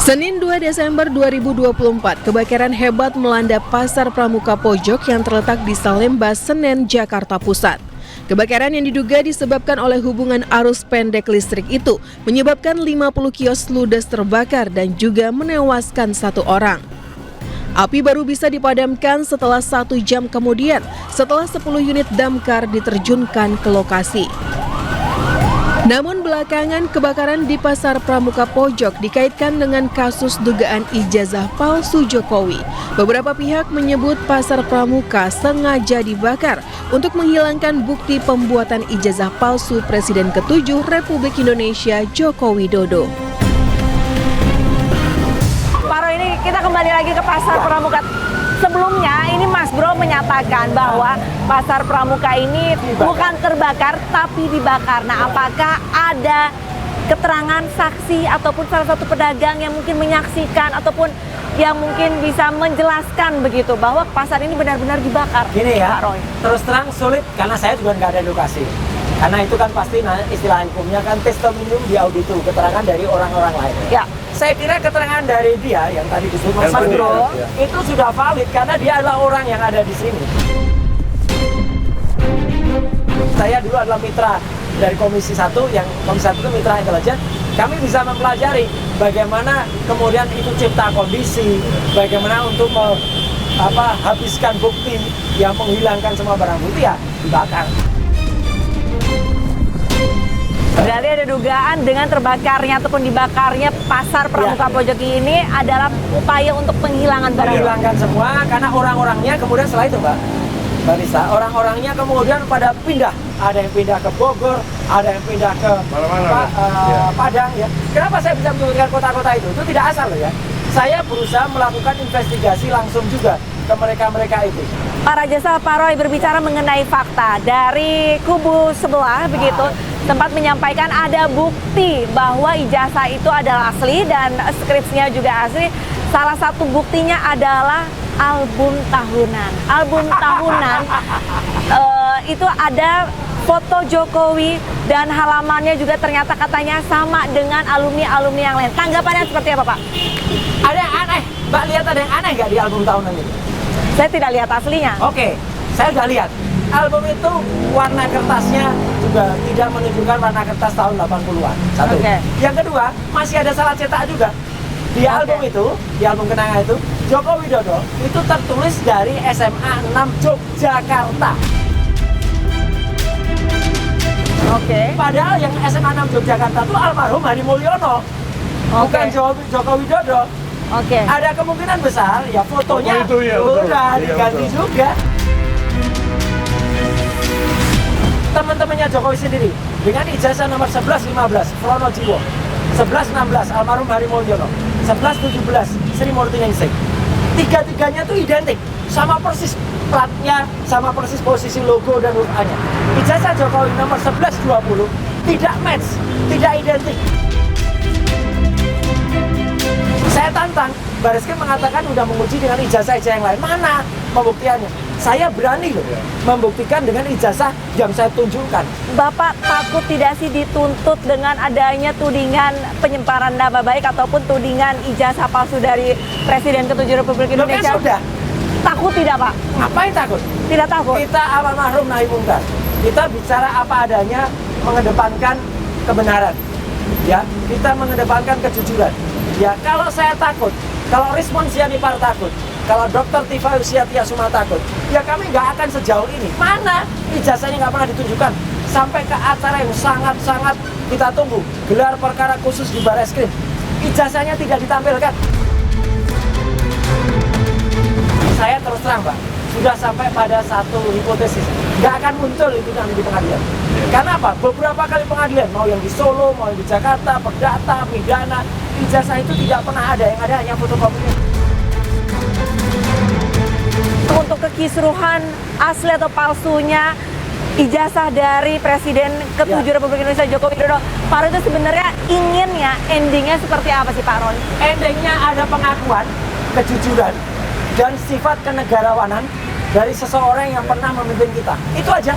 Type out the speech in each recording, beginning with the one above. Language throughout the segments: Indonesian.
Senin 2 Desember 2024, kebakaran hebat melanda Pasar Pramuka Pojok yang terletak di Salemba, Senen, Jakarta Pusat. Kebakaran yang diduga disebabkan oleh hubungan arus pendek listrik itu menyebabkan 50 kios ludes terbakar dan juga menewaskan 1 orang. Api baru bisa dipadamkan setelah 1 jam kemudian, setelah 10 unit damkar diterjunkan ke lokasi. Namun belakangan kebakaran di Pasar Pramuka Pojok dikaitkan dengan kasus dugaan ijazah palsu Jokowi. Beberapa pihak menyebut Pasar Pramuka sengaja dibakar untuk menghilangkan bukti pembuatan ijazah palsu Presiden ke-7 Republik Indonesia Joko Widodo. Paro, ini kita kembali lagi ke Pasar Pramuka. Sebelumnya ini Mas Bro menyatakan bahwa Pasar Pramuka ini bukan terbakar tapi dibakar. Nah, apakah ada keterangan saksi ataupun salah satu pedagang yang mungkin menyaksikan ataupun yang mungkin bisa menjelaskan begitu bahwa pasar ini benar-benar dibakar? Gini ya, Pak Roy. terus terang sulit karena saya juga nggak ada di lokasi. Karena itu kan pasti istilah hukumnya kan testimonium di auditu, keterangan dari orang-orang lain. Ya. Saya kira keterangan dari dia yang tadi disebut Mas Bro itu sudah valid karena dia adalah orang yang ada di sini. Saya dulu adalah mitra dari Komisi 1, yang Komisi 1 itu mitra intelijen. Kami bisa mempelajari bagaimana kemudian itu cipta kondisi, bagaimana untuk habiskan bukti yang menghilangkan semua barang bukti ya dibakar. Berarti ada dugaan dengan terbakarnya ataupun dibakarnya Pasar Pramuka Pojok ini adalah upaya untuk penghilangan barang. Menghilangkan semua karena orang-orangnya kemudian setelah itu Mbak Risa, orang-orangnya kemudian pada pindah. Ada yang pindah ke Bogor, ada yang pindah ke Padang ya. Kenapa saya bisa menyebutkan kota-kota itu? Itu tidak asal loh ya. Saya berusaha melakukan investigasi langsung juga ke mereka-mereka itu. Para jasa Pak Roy berbicara mengenai fakta dari kubu sebelah begitu sempat menyampaikan ada bukti bahwa ijazah itu adalah asli dan skripsinya juga asli. Salah satu buktinya adalah album tahunan. Album tahunan itu ada foto Jokowi dan halamannya juga ternyata katanya sama dengan alumni-alumni yang lain. Tanggapannya seperti apa, Pak? Ada yang aneh. Mbak lihat ada yang aneh nggak di album tahunan ini? Saya tidak lihat aslinya. Oke, saya udah lihat. Album itu warna kertasnya juga tidak menunjukkan warna kertas tahun 80-an. Satu. Okay. Yang kedua, masih ada salah cetak juga. Di album itu, di album kenangan itu, Joko Widodo itu tertulis dari SMA 6 Yogyakarta. Oke. Padahal yang SMA 6 Yogyakarta itu almarhum Hari Mulyono, bukan Joko Widodo. Oke. Ada kemungkinan besar ya fotonya itu, ya, udah betul. diganti Iya, juga. Teman-temannya Jokowi sendiri dengan ijazah nomor 1115 Pronojiwo, 1116 almarhum Hari Mulyono, 1117 Sri Murti Ningsih. Tiga-tiganya tuh identik, sama persis platnya, sama persis posisi logo dan huruf-nya. Ijazah Jokowi nomor 1120 tidak match, tidak identik. Saya tantang, Bareskrim mengatakan udah menguji dengan ijazah-ijazah yang lain. Mana pembuktiannya? Saya berani loh membuktikan dengan ijazah yang saya tunjukkan. Bapak takut tidak sih dituntut dengan adanya tudingan penyebaran nama baik ataupun tudingan ijazah palsu dari Presiden ke-7 Republik Indonesia? Loh, kan sudah. Takut tidak, Pak? Ngapain takut? Tidak takut? Kita almarhum nahi mungkar. Kita bicara apa adanya, mengedepankan kebenaran. Ya, kita mengedepankan kejujuran. Ya, kalau saya takut, kalau Rismon Sianipar takut, kalau Dr. Tifa Yusiatia-Suma takut, ya kami nggak akan sejauh ini. Mana ijazahnya nggak pernah ditunjukkan. Sampai ke acara yang sangat-sangat kita tunggu, gelar perkara khusus di Bareskrim, ijazahnya tidak ditampilkan. Saya terus terang, Pak, sudah sampai pada satu hipotesis, nggak akan muncul itu nanti di pengadilan. Karena apa? Beberapa kali pengadilan, mau yang di Solo, mau yang di Jakarta, Perdata, Pidana, ijazah itu tidak pernah ada, yang ada hanya fotokopinya. Untuk kekisruhan asli atau palsunya ijazah dari Presiden ke-7 Republik Indonesia Joko Widodo, Pak Roy itu sebenarnya inginnya endingnya seperti apa sih, Pak Roy? Endingnya ada pengakuan, kejujuran, dan sifat kenegarawanan dari seseorang yang pernah memimpin kita. Itu aja.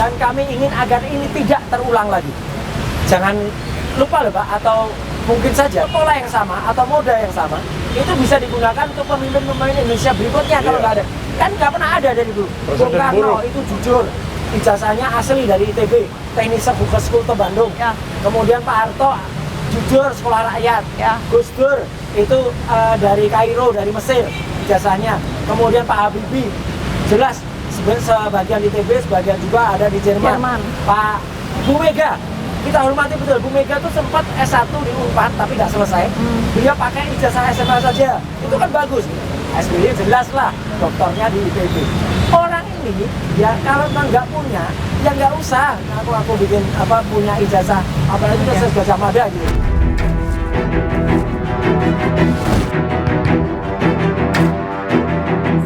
Dan kami ingin agar ini tidak terulang lagi. Jangan lupa loh Pak, atau mungkin saja pola yang sama atau moda yang sama itu bisa digunakan untuk pemimpin-pemimpin Indonesia berikutnya kalau nggak ada. Kan nggak pernah ada dari dulu. Bung Karno itu jujur, ijazahnya asli dari ITB, Teknik Fakultas Bandung. Ya. Kemudian Pak Harto jujur sekolah rakyat. Ya. Gus Dur itu dari Kairo, dari Mesir ijazahnya. Kemudian Pak Habibie jelas sebagian ITB, sebagian juga ada di Jerman. Pak Bu Mega, kita hormati betul, Bu Mega tuh sempat S1 di Unpad tapi nggak selesai. Dia pakai ijazah SMA saja, itu kan bagus. SBY jelas lah, doktornya di ITB. Orang ini ya kalau nggak punya, ya nggak usah. Aku bikin punya ijazah, apalagi ijazah Gajah Mada gitu.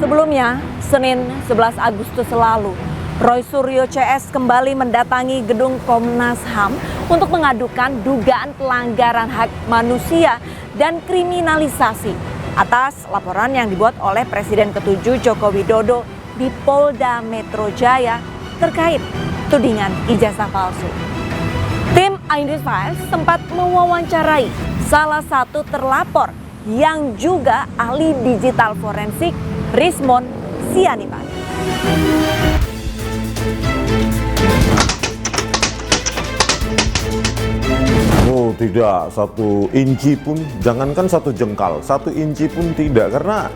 Sebelumnya, Senin 11 Agustus lalu, Roy Suryo CS kembali mendatangi gedung Komnas HAM untuk mengadukan dugaan pelanggaran hak manusia dan kriminalisasi atas laporan yang dibuat oleh Presiden ke-7 Joko Widodo di Polda Metro Jaya terkait tudingan ijazah palsu. Tim Ainus Files sempat mewawancarai salah satu terlapor yang juga ahli digital forensik, Rismond Sianipar. Oh tidak, 1 inci pun, jangankan 1 jengkal, 1 inci pun tidak, karena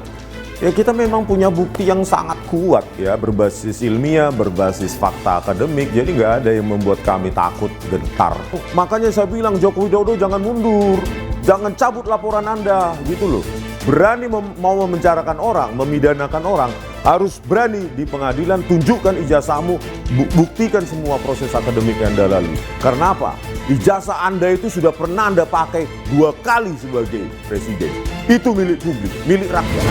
ya kita memang punya bukti yang sangat kuat ya, berbasis ilmiah, berbasis fakta akademik, jadi nggak ada yang membuat kami takut, gentar. Makanya saya bilang Joko Widodo jangan mundur, jangan cabut laporan Anda, gitu loh. Berani mau memenjarakan orang, memidanakan orang, harus berani di pengadilan, tunjukkan ijazahmu, buktikan semua proses akademik yang Anda lalui. Karena apa? Ijazah Anda itu sudah pernah Anda pakai 2 kali sebagai presiden. Itu milik publik, milik rakyat.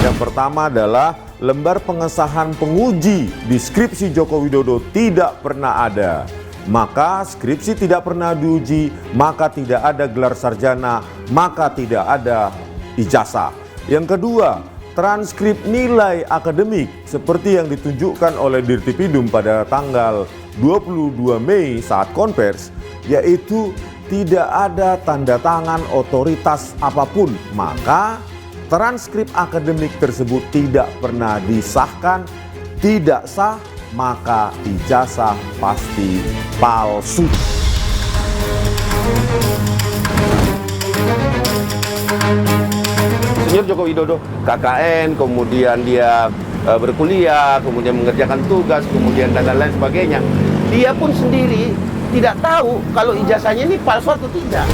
Yang pertama adalah lembar pengesahan penguji di skripsi Joko Widodo tidak pernah ada. Maka skripsi tidak pernah diuji, maka tidak ada gelar sarjana, maka tidak ada ijazah. Yang kedua, transkrip nilai akademik seperti yang ditunjukkan oleh Dirtipidum pada tanggal 22 Mei saat konvers, yaitu tidak ada tanda tangan otoritas apapun, maka transkrip akademik tersebut tidak pernah disahkan, tidak sah, maka ijazah pasti palsu. Insinyur Joko Widodo KKN, kemudian dia berkuliah, kemudian mengerjakan tugas, kemudian dan lain sebagainya. Dia pun sendiri tidak tahu kalau ijazahnya ini palsu atau tidak.